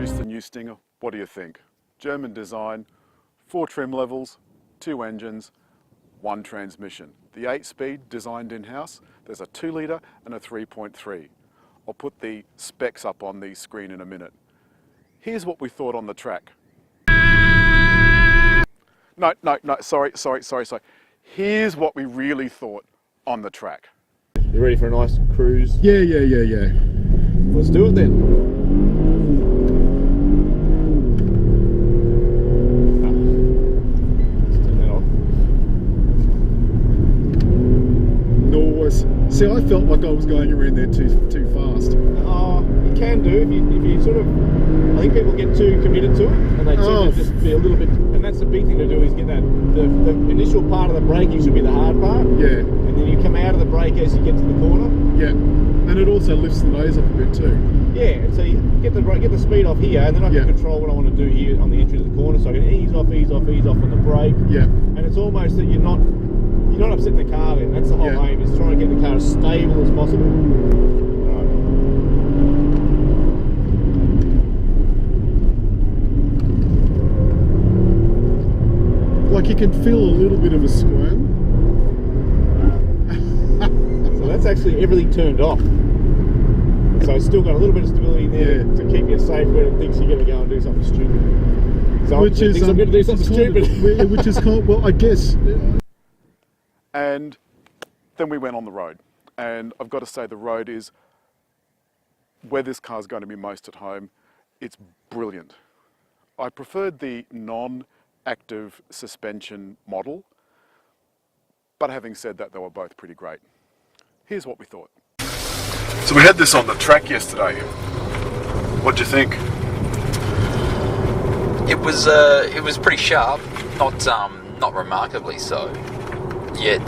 introduce the new Stinger. What do you think? German design, 4 trim levels, 2 engines, 1 transmission. The 8-speed designed in-house. There's a 2 litre and a 3.3. I'll put the specs up on the screen in a minute. Here's what we thought on the track. No, sorry. Here's what we really thought on the track. You ready for a nice cruise? Yeah. Let's do it then. Let's turn that off. Nice. See, I felt like I was going around there too fast. You can do if you sort of. I think people get too committed to it, and they tend to just be a little bit. And that's the big thing to do is get that the initial part of the braking should be the hard part. Yeah. And then you come out of the brake as you get to the corner. Yeah. And it also lifts the nose up a bit too. Yeah, and so you get the speed off here, and then I can control what I want to do here on the entry to the corner. So I can ease off on the brake. Yeah. And it's almost that you're not upsetting the car then. That's the whole aim, is trying to get the car as stable as possible. Like you can feel a little bit of a squirm. So that's actually everything turned off. So it's still got a little bit of stability there to keep you safe when it thinks you're going to go and do something stupid. So I'm going to do something stupid. Which is called, well, I guess. And then we went on the road. And I've got to say the road is where this car's going to be most at home. It's brilliant. I preferred the non-active suspension model. But having said that, they were both pretty great. Here's what we thought. So we had this on the track yesterday. What'd you think? It was pretty sharp, not remarkably so. Yet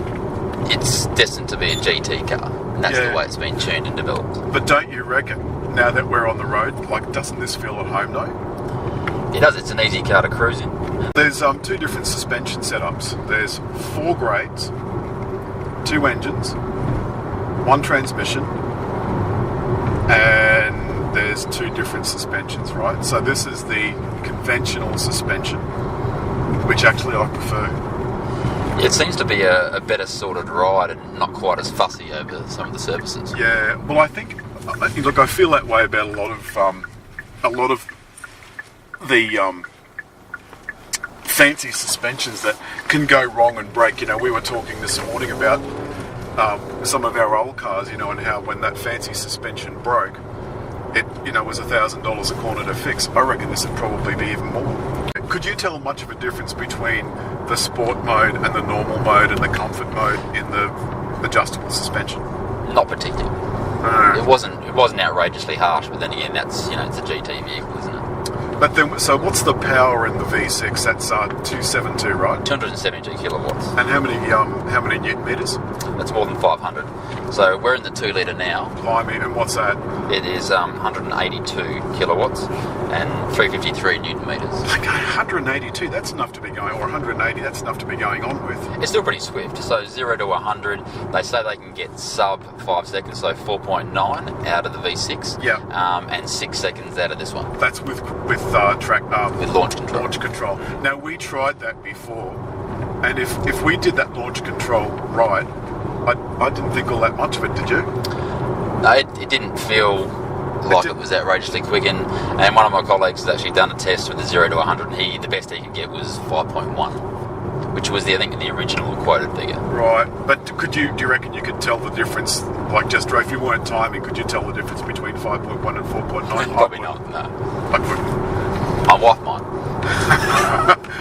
it's destined to be a GT car, and that's the way it's been tuned and developed. But don't you reckon, now that we're on the road, like, doesn't this feel at home though? It does. It's an easy car to cruise in. There's 2 different suspension setups. There's 4 grades, 2 engines, 1 transmission, and there's 2 different suspensions, right? So this is the conventional suspension, which actually I prefer. It seems to be a better sorted ride and not quite as fussy over some of the surfaces. Yeah, well, I feel that way about a lot of the fancy suspensions that can go wrong and break. You know, we were talking this morning about some of our old cars, you know, and how when that fancy suspension broke, it, you know, was $1,000 a corner to fix. I reckon this would probably be even more. Could you tell much of a difference between the sport mode and the normal mode and the comfort mode in the adjustable suspension? Not particularly. It wasn't outrageously harsh, but then again, that's, you know, it's a GT vehicle, isn't it? But then, so what's the power in the V6? That's 272, right? 272 kilowatts. And how many newton meters? That's more than 500. So we're in the 2 litre now. Blimey, and what's that? It is 182 kilowatts and 353 newton meters. Okay, 182, that's enough to be going, or 180, that's enough to be going on with. It's still pretty swift. So 0 to 100, they say they can get sub 5 seconds, so 4.9 out of the V6. Yeah. And 6 seconds out of this one. That's with with launch control. Launch control. Now we tried that before, and if we did that launch control right, I didn't think all that much of it. Did you? No, it didn't feel like it was outrageously quick, and one of my colleagues has actually done a test with the 0 to 100, and the best he could get was 5.1, which was the original quoted figure. Right, but do you reckon you could tell the difference, like just if you weren't timing, could you tell the difference between 5.1 and 4.9? Probably not, no. I couldn't. My wife might.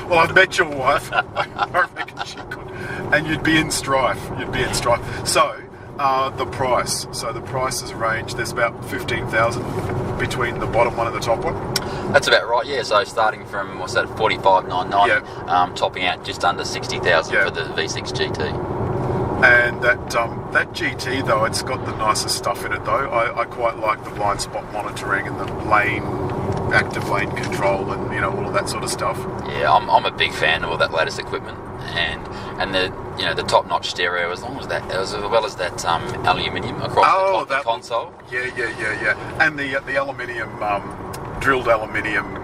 Well, I've met your wife. I reckon she could. And you'd be in strife. So, the price. So the prices range, there's about 15,000 between the bottom one and the top one. That's about right, yeah. So starting from, what's that, 45,990, topping out just under 60,000 for the V6 GT. And that GT though, it's got the nicest stuff in it though. I quite like the blind spot monitoring and the active lane control and, you know, all of that sort of stuff. Yeah, I'm a big fan of all that latest equipment, and the, you know, the top notch stereo, as well as that aluminium across the console. Yeah. And the aluminium drilled aluminium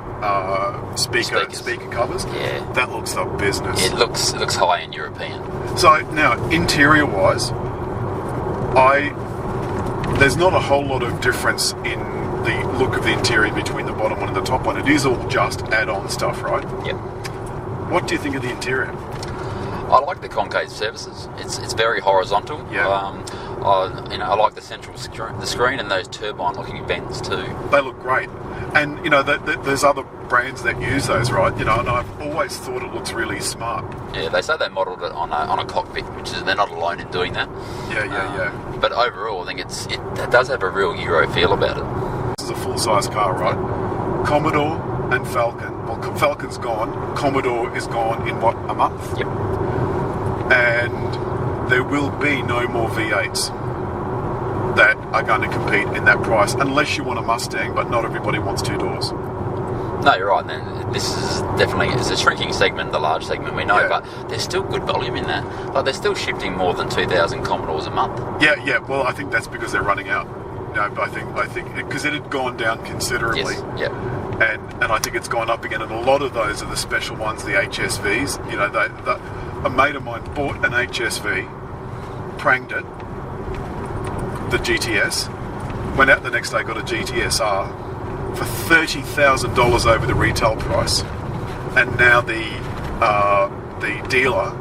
speaker covers. Yeah. That looks like business. It looks high-end European. So now, interior-wise, there's not a whole lot of difference in the look of the interior between the bottom one and the top one. It is all just add-on stuff, right? Yep. What do you think of the interior? I like the concave surfaces. It's very horizontal. Yeah. I like the central screen and those turbine-looking vents too. They look great. And, there's other brands that use those, right? And I've always thought it looks really smart. Yeah, they say they modelled it on a cockpit, which is they're not alone in doing that. Yeah. But overall, I think it does have a real Euro feel about it. This is a full-size car, right? Commodore and Falcon. Well, Falcon's gone. Commodore is gone in, a month? Yep. And there will be no more V8s that are going to compete in that price, unless you want a Mustang, but not everybody wants two doors. No, you're right. Then this is definitely it's a shrinking segment, the large segment we know, but there's still good volume in that. Like they're still shifting more than 2,000 Commodores a month. Yeah. Well, I think that's because they're running out. But I think because it had gone down considerably. Yes. Yeah. And I think it's gone up again. And a lot of those are the special ones, the HSVs. A mate of mine bought an HSV, pranged it, the GTS, went out the next day, got a GTSR for $30,000 over the retail price, and now the dealer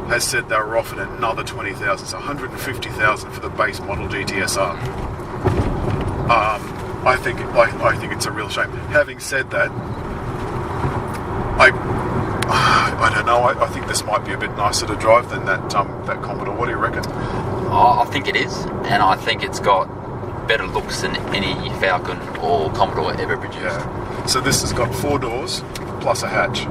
has said they were offering another $20,000, so $150,000 for the base model GTSR. I think it's a real shame. Having said that, I don't know. I think this might be a bit nicer to drive than that Commodore. What do you reckon? I think it is, and I think it's got better looks than any Falcon or Commodore ever produced. Yeah. So this has got 4 doors plus a hatch.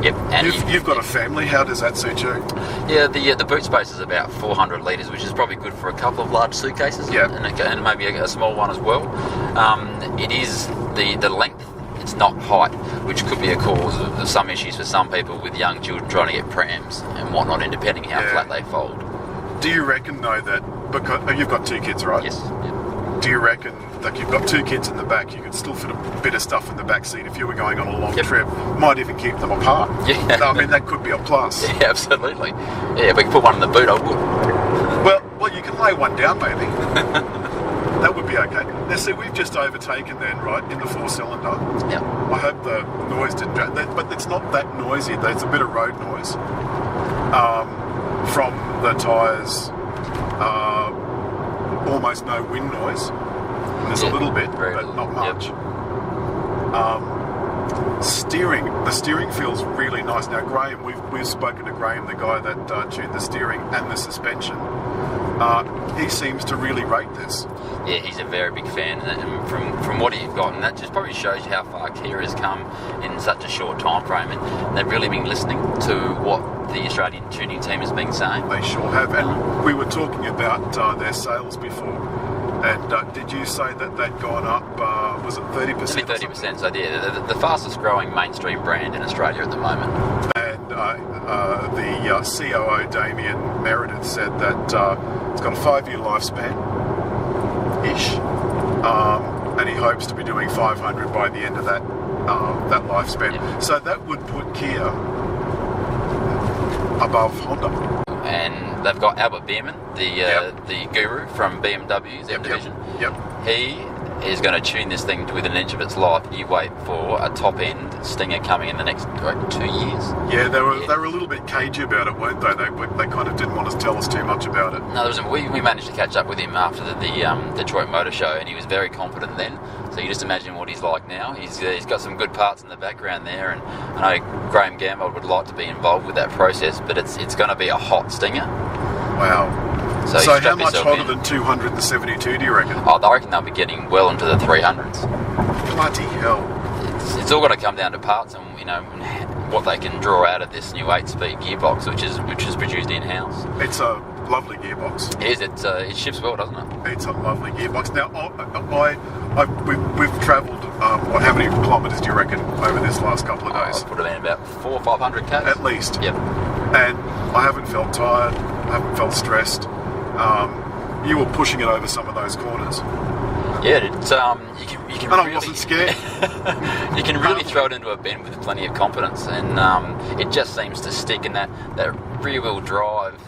Yep. And you've got a family. How does that suit you? Yeah, the boot space is about 400 litres, which is probably good for a couple of large suitcases. Yeah. And maybe a small one as well. It is the length. It's not height, which could be a cause of some issues for some people with young children trying to get prams and whatnot, and depending how flat they fold. Do you reckon though that because you've got 2 kids, right? Yes. Yep. Do you reckon, like you've got 2 kids in the back, you could still fit a bit of stuff in the back seat if you were going on a long trip? Might even keep them apart. Yeah. I mean, that could be a plus. Yeah, absolutely. Yeah, if we could put one in the boot, I would. Well, you can lay one down, maybe. That would be okay. Now, see, we've just overtaken then, right, in the 4-cylinder. Yeah. I hope the noise didn't... But it's not that noisy. There's a bit of road noise from the tyres. Almost no wind noise. There's a little bit, but not much. The steering feels really nice. Now, Graham, we've spoken to Graham, the guy that tuned the steering and the suspension. He seems to really rate this. Yeah, he's a very big fan, and from what he's got, and that just probably shows you how far Kia has come in such a short time frame, and they've really been listening to what the Australian tuning team has been saying. They sure have, and we were talking about their sales before, and did you say that they'd gone up, was it 30%? Only 30%, so yeah, the fastest growing mainstream brand in Australia at the moment. And the COO, Damien Meredith, said that it's got a 5-year lifespan-ish, and he hopes to be doing 500 by the end of that lifespan. Yeah. So that would put Kia above Honda. And they've got Albert Biermann, the guru from BMW's division. Yep. He is going to tune this thing within an inch of its life. You wait for a top-end Stinger coming in the next 2 years. Yeah, they were a little bit cagey about it, weren't they? They kind of didn't want to tell us too much about it. No, we managed to catch up with him after the Detroit Motor Show, and he was very confident then. So you just imagine what he's like now. He's got some good parts in the background there, and I know Graham Gamble would like to be involved with that process, but it's going to be a hot Stinger. Wow. So how much hotter than 272 do you reckon? Oh, I reckon they'll be getting well into the 300s. Bloody hell. It's all got to come down to parts and what they can draw out of this new 8-speed gearbox, which is produced in-house. It's a lovely gearbox. It is. It ships well, doesn't it? It's a lovely gearbox. Now, we've travelled, how many kilometres do you reckon over this last couple of days? I've put it in about 400 or 500 k's. At least. Yep. And I haven't felt tired, I haven't felt stressed. You were pushing it over some of those corners. Yeah, Yeah, it's you can And really, I wasn't scared. you can really throw it into a bend with plenty of confidence, and it just seems to stick. And that rear wheel drive,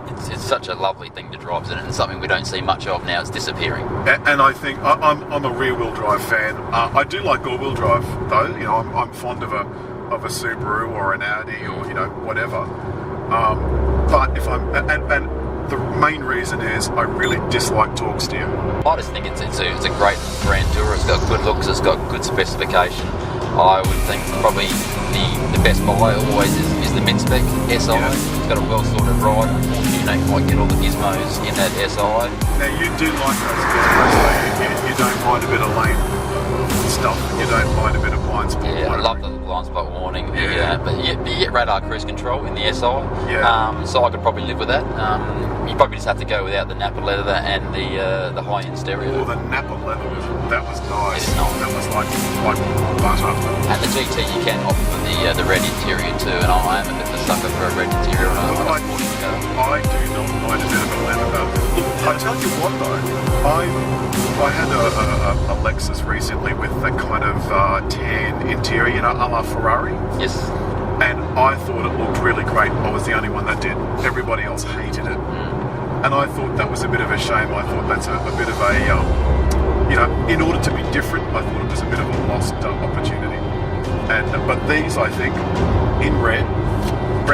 it's such a lovely thing to drive, and it's something we don't see much of now. It's disappearing. And I think I'm a rear wheel drive fan. I do like all wheel drive though. You know, I'm fond of a Subaru or an Audi or whatever. But if I'm and the main reason is I really dislike torque steer. I just think it's a great brand tourer. It's got good looks. It's got good specification. I would think probably the best buy always is the mid-spec SI. Yeah. It's got a well-sorted ride. Unfortunately, you don't quite get all the gizmos in that SI. Now you do like those gizmos, though. You don't mind a bit of lane stuff. You don't mind a bit of blind spot. Yeah, I love the blind spot warning. Yeah. But you get radar cruise control in the SI. Yeah. So I could probably live with that. You probably just have to go without the Napa leather and the high-end stereo. Oh, the Napa leather that was nice. It is nice. That was like butter. And the GT you can opt for the red interior too, and I am a bit of a sucker for a red interior on a sports car. I do not mind a bit of a leather car. Look, I tell you what though, I had a Lexus recently with that kind of tan interior, a la Ferrari. Yes. And I thought it looked really great. I was the only one that did. Everybody else hated it. And I thought that was a bit of a shame. I thought that's a bit of a, in order to be different, I thought it was a bit of a lost opportunity. But these, I think, in red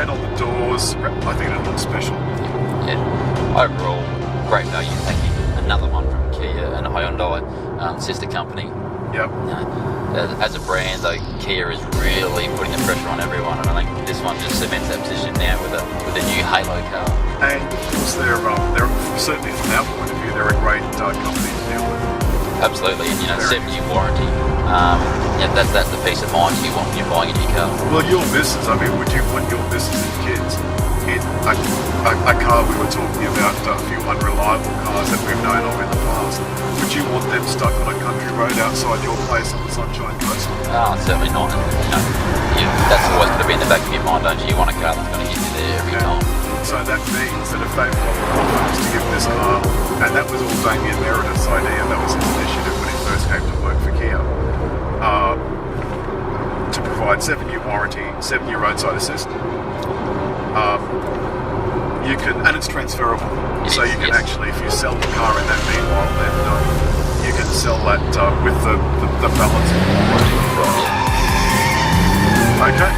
on the doors, I think it looks special. Yeah. Overall, great value package. Another one from Kia and Hyundai, sister company. Yep. As a brand, though, Kia is really putting the pressure on everyone, and I think this one just cements that position now with a new Halo car. And of course, they're certainly from our point of view, they're a great company to deal with. Absolutely, and 7-year warranty. That's the peace of mind you want when you're buying a new car. Well, your missus, I mean, would you want your missus and kids in a car we were talking about, a few unreliable cars that we've known of in the past? Would you want them stuck on a country road outside your place on the Sunshine Coast? Certainly not. That's always going to be in the back of your mind, don't you? You want a car that's going to get you there every time. So that means that if they've got the confidence to give this car, and that was all Damien Meredith's idea, that was his initiative when he first came to work for Kia, to provide 7-year warranty, 7-year roadside assist. You can, and it's transferable. So you can actually, if you sell the car in that meanwhile, then you can sell that with the balance of the warranty. Okay.